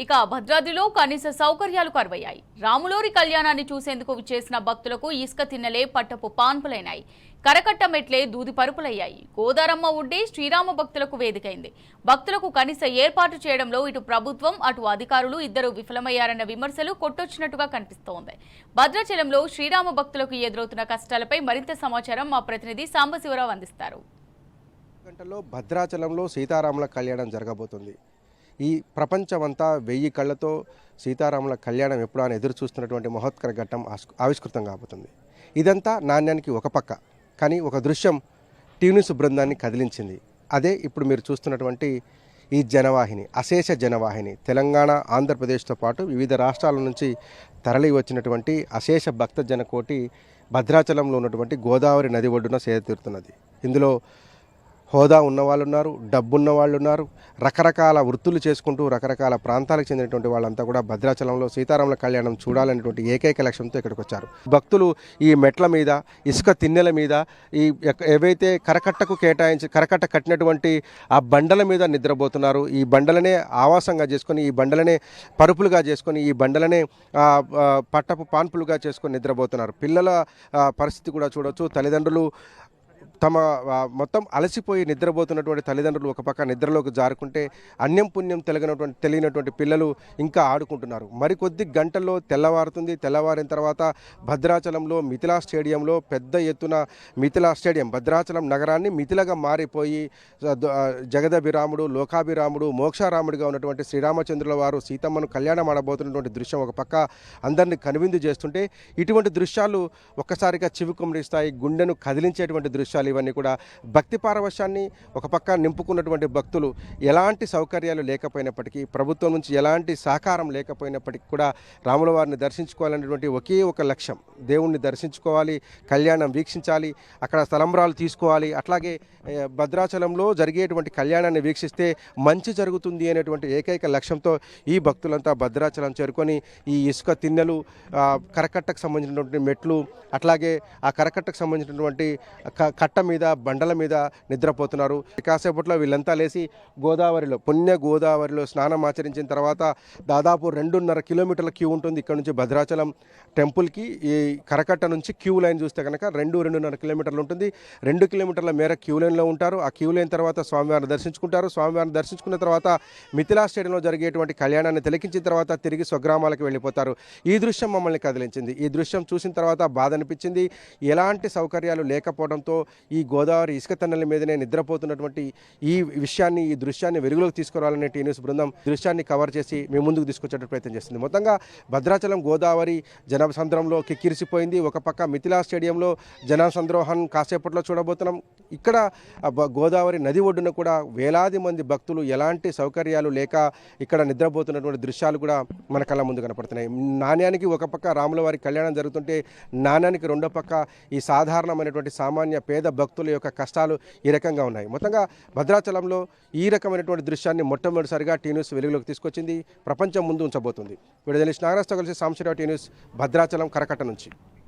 ఇక భద్రాద్రిలో కనీస సౌకర్యాలు కరువయ్యాయి. రాములోరి కళ్యాణాన్ని చూసేందుకు విచ్చేసిన భక్తులకు ఇసుక తిన్నెలే పట్టపు పాన్పులైనాయి. కరకట్ట మెట్లే దూది పరుపులయ్యాయి. గోదారమ్మ ఉడ్డే శ్రీరామ భక్తులకు వేదికైంది. భక్తులకు కనీస ఏర్పాటు చేయడంలో ఇటు ప్రభుత్వం అటు అధికారులు ఇద్దరు విఫలమయ్యారన్న విమర్శలు కొట్టొచ్చినట్టుగా కనిపిస్తోంది. భద్రాచలంలో శ్రీరామ భక్తులకు ఎదురవుతున్న కష్టాలపై మరింత సమాచారం మా ప్రతినిధి సాంబశివరావు అందిస్తారు. గంటల్లో భద్రాచలంలో సీతారాముల కళ్యాణం జరగబోతుంది. ఈ ప్రపంచమంతా 1000 కళ్ళతో సీతారాముల కళ్యాణం ఎప్పుడూ అని ఎదురు చూస్తున్నటువంటి మహోత్కర ఘట్టం ఆవిష్కృతం కాబోతుంది. ఇదంతా నాణ్యానికి ఒక పక్క, కానీ ఒక దృశ్యం టీన్యూస్ బృందాన్ని కదిలించింది. అదే ఇప్పుడు మీరు చూస్తున్నటువంటి ఈ జనవాహిని, అశేష జనవాహిని. తెలంగాణ, ఆంధ్రప్రదేశ్తో పాటు వివిధ రాష్ట్రాల నుంచి తరలి వచ్చినటువంటి అశేష భక్త జనకోటి భద్రాచలంలో ఉన్నటువంటి గోదావరి నది ఒడ్డున సేద తీరుతున్నది. ఇందులో హోదా ఉన్నవాళ్ళు ఉన్నారు, డబ్బున్న వాళ్ళు ఉన్నారు, రకరకాల వృత్తులు చేసుకుంటూ రకరకాల ప్రాంతాలకు చెందినటువంటి వాళ్ళంతా కూడా భద్రాచలంలో సీతారాముల కళ్యాణం చూడాలనేటువంటి ఏకైక లక్ష్యంతో ఇక్కడికి వచ్చారు. భక్తులు ఈ మెట్ల మీద, ఇసుక తిన్నెల మీద, ఈ ఏవైతే కరకట్ట కట్టినటువంటి ఆ బండల మీద నిద్రపోతున్నారు. ఈ బండలనే ఆవాసంగా చేసుకొని, ఈ బండలనే పరుపులుగా చేసుకొని, ఈ బండలనే పట్టపు పాన్పులుగా చేసుకొని నిద్రపోతున్నారు. పిల్లల పరిస్థితి కూడా చూడవచ్చు. తల్లిదండ్రులు తమ మొత్తం అలసిపోయి నిద్రపోతున్నటువంటి తల్లిదండ్రులు ఒక పక్క నిద్రలోకి జారుకుంటే, అన్యం పుణ్యం తెలియనటువంటి పిల్లలు ఇంకా ఆడుకుంటున్నారు. మరికొద్ది గంటల్లో తెల్లవారుతుంది. తెల్లవారిన తర్వాత భద్రాచలంలో మిథిలా స్టేడియంలో పెద్ద ఎత్తున మిథిలా స్టేడియం భద్రాచలం నగరాన్ని మిథిలగా మారిపోయి జగదభిరాముడు, లోకాభిరాముడు, మోక్షారాముడిగా ఉన్నటువంటి శ్రీరామచంద్రుల వారు సీతమ్మను కళ్యాణం ఆడబోతున్నటువంటి దృశ్యం ఒక పక్క అందరినీ కనువిందు చేస్తుంటే, ఇటువంటి దృశ్యాలు ఒక్కసారిగా చివుకుమరిస్తాయి, గుండెను కదిలించేటువంటి దృశ్యాలు. ఇవన్నీ కూడా భక్తి పారవశ్యాన్ని ఒక పక్క నింపుకున్నటువంటి భక్తులు ఎలాంటి సౌకర్యాలు లేకపోయినప్పటికీ, ప్రభుత్వం నుంచి ఎలాంటి సహకారం లేకపోయినప్పటికీ కూడా రాముల వారిని దర్శించుకోవాలనేటువంటి ఒకే ఒక లక్ష్యం, దేవుణ్ణి దర్శించుకోవాలి, కళ్యాణం వీక్షించాలి, అక్కడ తలంబ్రాలు తీసుకోవాలి, అట్లాగే భద్రాచలంలో జరిగేటువంటి కళ్యాణాన్ని వీక్షిస్తే మంచి జరుగుతుంది అనేటువంటి ఏకైక లక్ష్యంతో ఈ భక్తులంతా భద్రాచలం చేరుకొని ఈ ఇసుక తిన్నెలు, కరకట్టకు సంబంధించినటువంటి మెట్లు, అట్లాగే ఆ కరకట్టకు సంబంధించినటువంటి కట్ట మీద, బండల మీద నిద్రపోతున్నారు. కాసేపట్లో వీళ్ళంతా లేచి గోదావరిలో, పుణ్య గోదావరిలో స్నానం ఆచరించిన తర్వాత దాదాపు 2.5 కిలోమీటర్ల క్యూ ఉంటుంది ఇక్కడ నుంచి భద్రాచలం టెంపుల్కి. ఈ కరకట్ట నుంచి క్యూ లైన్ చూస్తే కనుక 2.5 కిలోమీటర్లు ఉంటుంది. 2 కిలోమీటర్ల మేర క్యూ లైన్లో ఉంటారు. ఆ క్యూ లైన్ తర్వాత స్వామివారిని దర్శించుకుంటారు. స్వామివారిని దర్శించుకున్న తర్వాత మిథిలా స్టేడియంలో జరిగేటువంటి కళ్యాణాన్ని తిలకించిన తర్వాత తిరిగి స్వగ్రామాలకు వెళ్ళిపోతారు. ఈ దృశ్యం మమ్మల్ని కదిలించింది. ఈ దృశ్యం చూసిన తర్వాత బాధ అనిపించింది. ఎలాంటి సౌకర్యాలు లేకపోవడంతో ఈ గోదావరి ఇసుక తన్నెల మీదనే నిద్రపోతున్నటువంటి ఈ విషయాన్ని, ఈ దృశ్యాన్ని వెలుగులోకి తీసుకురావాలనే టీన్యూస్ బృందం దృశ్యాన్ని కవర్ చేసి మేము ముందుకు తీసుకొచ్చే ప్రయత్నం చేస్తుంది. మొత్తంగా భద్రాచలం గోదావరి జనసంద్రంలో కిక్కిరిసిపోయింది. ఒక పక్క మిథిలా స్టేడియంలో జనసంద్రోహం కాసేపట్లో చూడబోతున్నాం. ఇక్కడ గోదావరి నది ఒడ్డున కూడా వేలాది మంది భక్తులు ఎలాంటి సౌకర్యాలు లేక ఇక్కడ నిద్రపోతున్నటువంటి దృశ్యాలు కూడా మన కళ్ళ ముందు కనపడుతున్నాయి. నాణ్యానికి ఒక పక్క రాముల వారి కళ్యాణం జరుగుతుంటే, నాణ్యానికి రెండో పక్క ఈ సాధారణమైనటువంటి సామాన్య పేద భక్తుల యొక్క కష్టాలు ఈ రకంగా ఉన్నాయి. మొత్తంగా భద్రాచలంలో ఈ రకమైనటువంటి దృశ్యాన్ని మొట్టమొదటిసారిగా టీన్యూస్ వెలుగులోకి తీసుకొచ్చింది, ప్రపంచం ముందు ఉంచబోతుంది. విడుదల నాగరాజ్తో కలిసి సాంబశివరావు, టీన్యూస్, భద్రాచలం కరకట్ట నుంచి.